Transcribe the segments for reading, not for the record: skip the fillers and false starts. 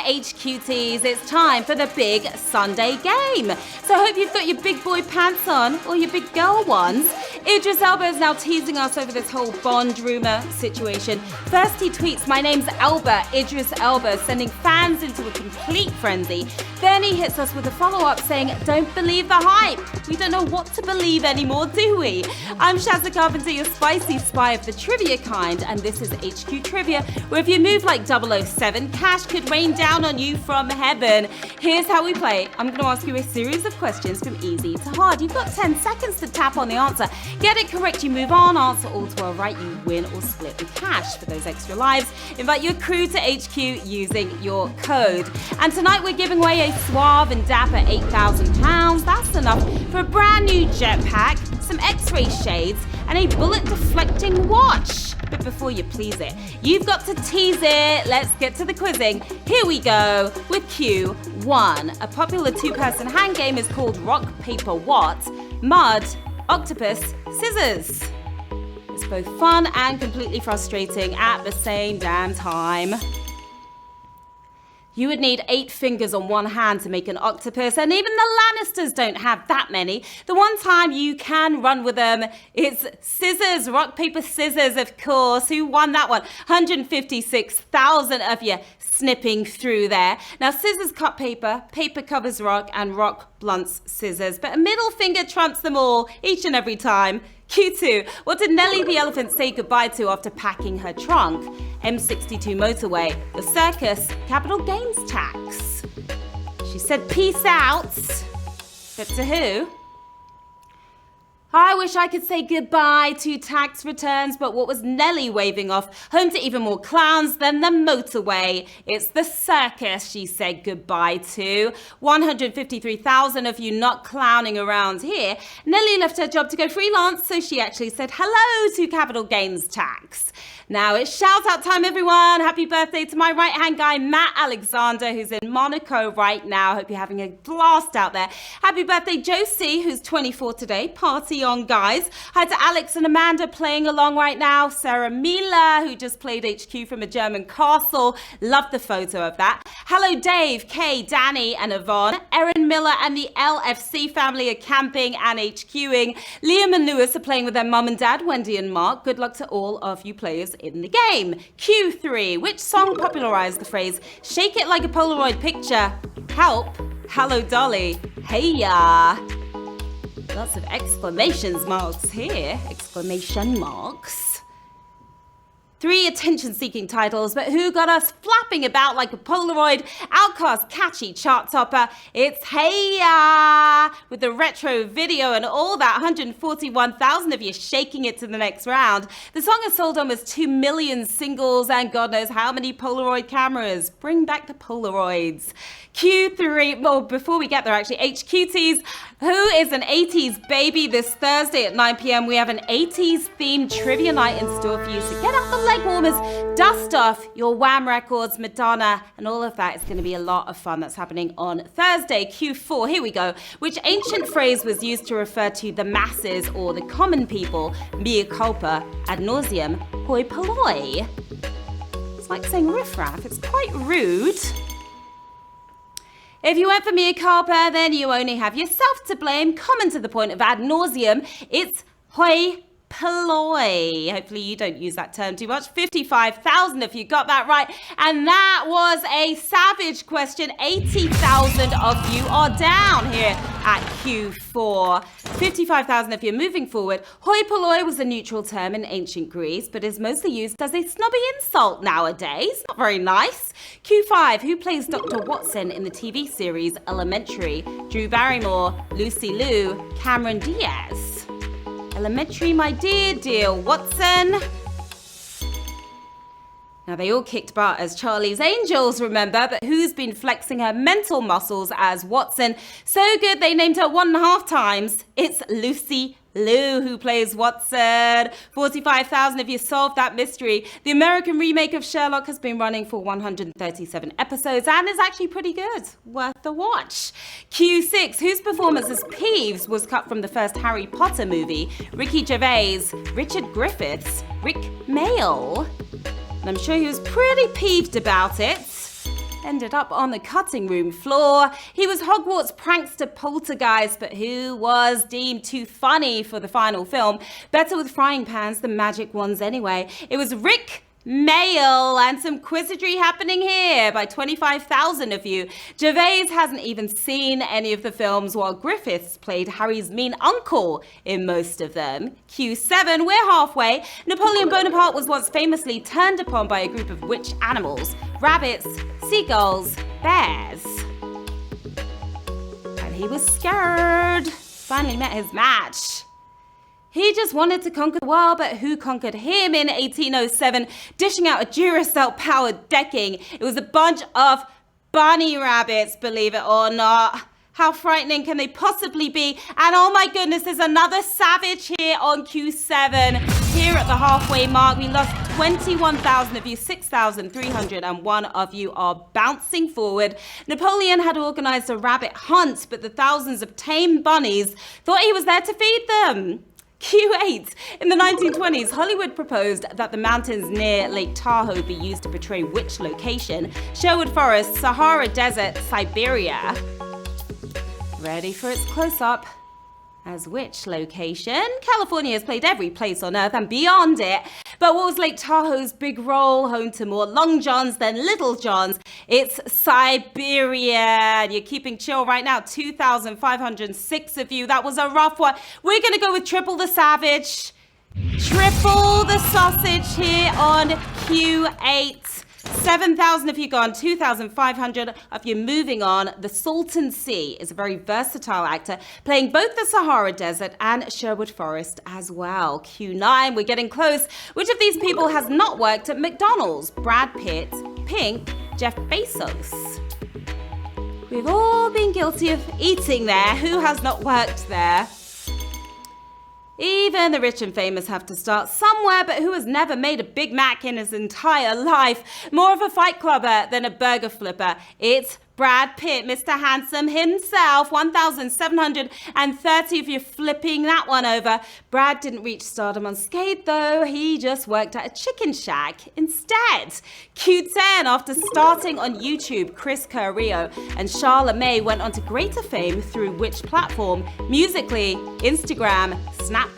HQTs, it's time for the big Sunday game. So I hope you've got your big boy pants on or your big girl ones. Idris Elba is now teasing us over this whole Bond rumor situation. First he tweets, "My name's Elba, Idris Elba," sending fans into a complete frenzy. Then he hits us with a follow-up saying, "Don't believe the hype." We don't know what to believe anymore, do we? I'm Sharon Carpenter, your spicy spy of the trivia kind, and this is HQ Trivia, where if you move like 007, cash could rain down on you from heaven. Here's how we play. I'm going to ask you a series of questions from easy to hard. You've got 10 seconds to tap on the answer. Get it correct, you move on. Answer all 12 right, you win or split the cash. For those extra lives, invite your crew to HQ using your code. And tonight we're giving away a suave and dapper £8,000. That's enough for a brand new jetpack, some X-ray shades, and a bullet-deflecting watch. But before you please it, you've got to tease it. Let's get to the quizzing. Here we go with Q1. A popular two-person hand game is called Rock, Paper, What? Mud, Octopus, Scissors. It's both fun and completely frustrating at the same damn time. You would need 8 fingers on one hand to make an octopus, and even the Lannisters don't have that many. The one time you can run with them, it's scissors, rock, paper, scissors, of course. Who won that one? 156,000 of you snipping through there. Now, scissors cut paper, paper covers rock, and rock blunts scissors. But a middle finger trumps them all, each and every time. Q2. What did Nellie the elephant say goodbye to after packing her trunk? M62 motorway, the circus, capital gains tax. She said peace out. But to who? I wish I could say goodbye to tax returns, but what was Nellie waving off? Home to even more clowns than the motorway. It's the circus she said goodbye to. 153,000 of you not clowning around here. Nellie left her job to go freelance, so she actually said hello to capital gains tax. Now it's shout out time, everyone. Happy birthday to my right hand guy, Matt Alexander, who's in Monaco right now. Hope you're having a blast out there. Happy birthday, Josie, who's 24 today. Party on, guys. Hi to Alex and Amanda playing along right now. Sarah Mila, who just played HQ from a German castle. Love the photo of that. Hello, Dave, Kay, Danny, and Yvonne. Erin Miller and the LFC family are camping and HQing. Liam and Lewis are playing with their mum and dad, Wendy and Mark. Good luck to all of you players in the game. Q3. Which song popularized the phrase, "Shake it like a Polaroid picture"? Help. Hello, Dolly. Hey, ya. Lots of exclamations marks here. Exclamation marks. 3 attention-seeking titles, but who got us flapping about like a Polaroid? Outcast, catchy chart topper. It's Hey Ya! With the retro video and all that, 141,000 of you shaking it to the next round. The song has sold almost 2 million singles and God knows how many Polaroid cameras. Bring back the Polaroids. Q3, well, before we get there actually, HQTs, who is an 80s baby? This Thursday at 9 p.m. we have an 80s themed trivia night in store for you. So get out the leg warmers, dust off your Wham records, Madonna, and all of that. It's going to be a lot of fun. That's happening on Thursday. Q4, here we go. Which ancient phrase was used to refer to the masses or the common people? Mea culpa, ad nauseum, hoi polloi. It's like saying riffraff. It's quite rude. If you went for mea culpa, then you only have yourself to blame. Common to the point of ad nauseum, it's hoi polloi. Hopefully you don't use that term too much. 55,000 if you got that right. And that was a savage question. 80,000 of you are down here at Q4. 55,000 if you're moving forward. Hoi polloi was a neutral term in ancient Greece, but is mostly used as a snobby insult nowadays. Not very nice. Q5, who plays Dr. Watson in the TV series Elementary? Drew Barrymore, Lucy Liu, Cameron Diaz. Elementary, my dear Watson. Now, they all kicked butt as Charlie's Angels, remember, but who's been flexing her mental muscles as Watson? So good they named her 1.5 times. It's Lucy Liu who plays Watson. 45,000 if you solved that mystery. The American remake of Sherlock has been running for 137 episodes and is actually pretty good. Worth the watch. Q6, whose performance as Peeves was cut from the first Harry Potter movie? Ricky Gervais, Richard Griffiths, Rick Mayall. And I'm sure he was pretty peeved about it. ended up on the cutting room floor. He was Hogwarts prankster Poltergeist, but who was deemed too funny for the final film. Better with frying pans than magic wands anyway. It was Rick Mail, and some quizzigery happening here by 25,000 of you. Gervais hasn't even seen any of the films, while Griffiths played Harry's mean uncle in most of them. Q7, we're halfway. Napoleon Bonaparte was once famously turned upon by a group of witch animals: rabbits, seagulls, bears. And he was scared. Finally met his match. He just wanted to conquer the world, but who conquered him in 1807, dishing out a Duracell-powered decking? It was a bunch of bunny rabbits, believe it or not. How frightening can they possibly be? And oh my goodness, there's another savage here on Q7. Here at the halfway mark, we lost 21,000 of you, 6,301 of you are bouncing forward. Napoleon had organized a rabbit hunt, but the thousands of tame bunnies thought he was there to feed them. Q8. In the 1920s, Hollywood proposed that the mountains near Lake Tahoe be used to portray which location? Sherwood Forest, Sahara Desert, Siberia. Ready for its close-up. As which location? California has played every place on Earth and beyond it. But what was Lake Tahoe's big role? Home to more Long Johns than Little Johns. It's Siberia. You're keeping chill right now. 2,506 of you. That was a rough one. We're going to go with triple the savage. Triple the sausage here on Q8. 7,000 of you gone, 2,500 of you moving on. The Salton Sea is a very versatile actor, playing both the Sahara Desert and Sherwood Forest as well. Q9, we're getting close. Which of these people has not worked at McDonald's? Brad Pitt, Pink, Jeff Bezos. We've all been guilty of eating there. Who has not worked there? Even the rich and famous have to start somewhere, but who has never made a Big Mac in his entire life? More of a fight clubber than a burger flipper. It's Brad Pitt, Mr. Handsome himself. 1,730 of you flipping that one over. Brad didn't reach stardom unscathed though. He just worked at a chicken shack instead. Q10, after starting on YouTube, Chris Carrillo and Charlotte May went on to greater fame through which platform? Musical.ly, Instagram, Snapchat.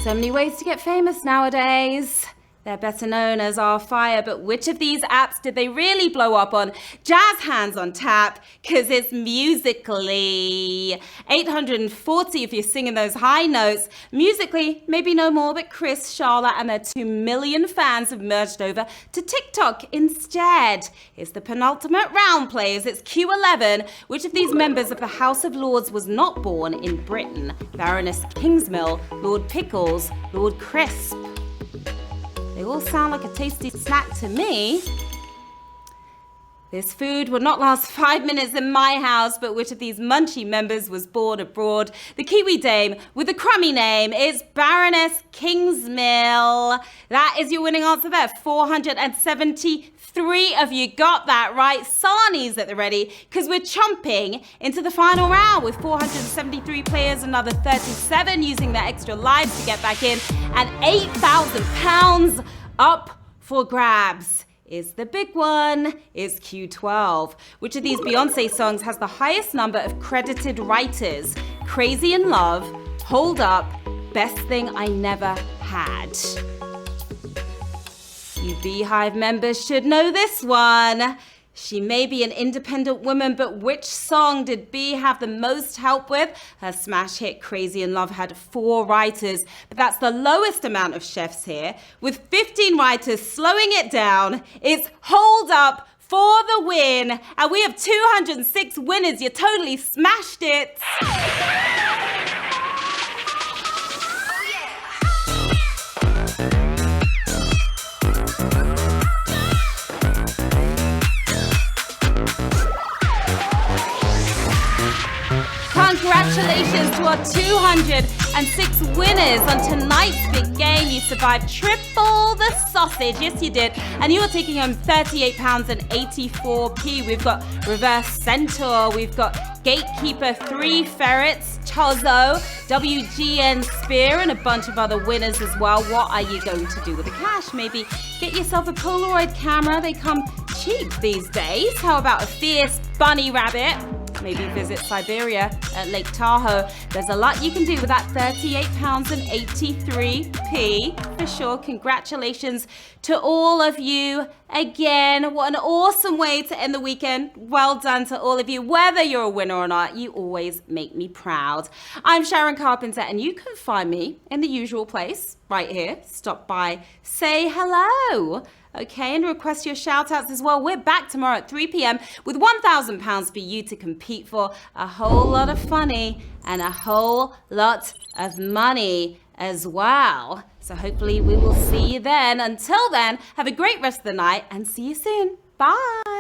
So many ways to get famous nowadays. They're better known as Our Fire, but which of these apps did they really blow up on? Jazz hands on tap, because it's Musical.ly. 840 if you're singing those high notes. Musical.ly, maybe no more, but Chris, Charlotte, and their 2 million fans have merged over to TikTok instead. It's the penultimate round, players. It's Q11. Which of these members of the House of Lords was not born in Britain? Baroness Kingsmill, Lord Pickles, Lord Crisp. They all sound like a tasty snack to me. This food would not last 5 minutes in my house, but which of these munchie members was born abroad? The Kiwi dame with the crummy name is Baroness Kingsmill. That is your winning answer there. 473 of you got that right. Sarnies at the ready, because we're chomping into the final round with 473 players, another 37 using their extra lives to get back in, and £8,000 up for grabs. Is the big one, is Q12. Which of these Beyonce songs has the highest number of credited writers? Crazy in Love, Hold Up, Best Thing I Never Had. You Beehive members should know this one. She may be an independent woman, but which song did Bee have the most help with? Her smash hit Crazy in Love had 4 writers, but that's the lowest amount of chefs here. With 15 writers slowing it down, it's Hold Up for the win. And we have 206 winners. You totally smashed it. Congratulations to our 206 winners on tonight's big game. You survived triple the sausage. Yes, you did. And you are taking home £38.84. We've got Reverse Centaur. We've got Gatekeeper, 3 Ferrets, Tozo, WGN Spear, and a bunch of other winners as well. What are you going to do with the cash? Maybe get yourself a Polaroid camera. They come cheap these days. How about a fierce bunny rabbit? Maybe visit Siberia at Lake Tahoe. There's a lot you can do with that £38.83 for sure. Congratulations to all of you. Again, what an awesome way to end the weekend. Well done to all of you. Whether you're a winner or not, you always make me proud. I'm Sharon Carpenter, and you can find me in the usual place right here. Stop by, say hello. Okay, and request your shout outs as well. We're back tomorrow at 3 p.m. with £1,000 for you to compete for. A whole lot of funny and a whole lot of money as well. So hopefully we will see you then. Until then, have a great rest of the night and see you soon. Bye.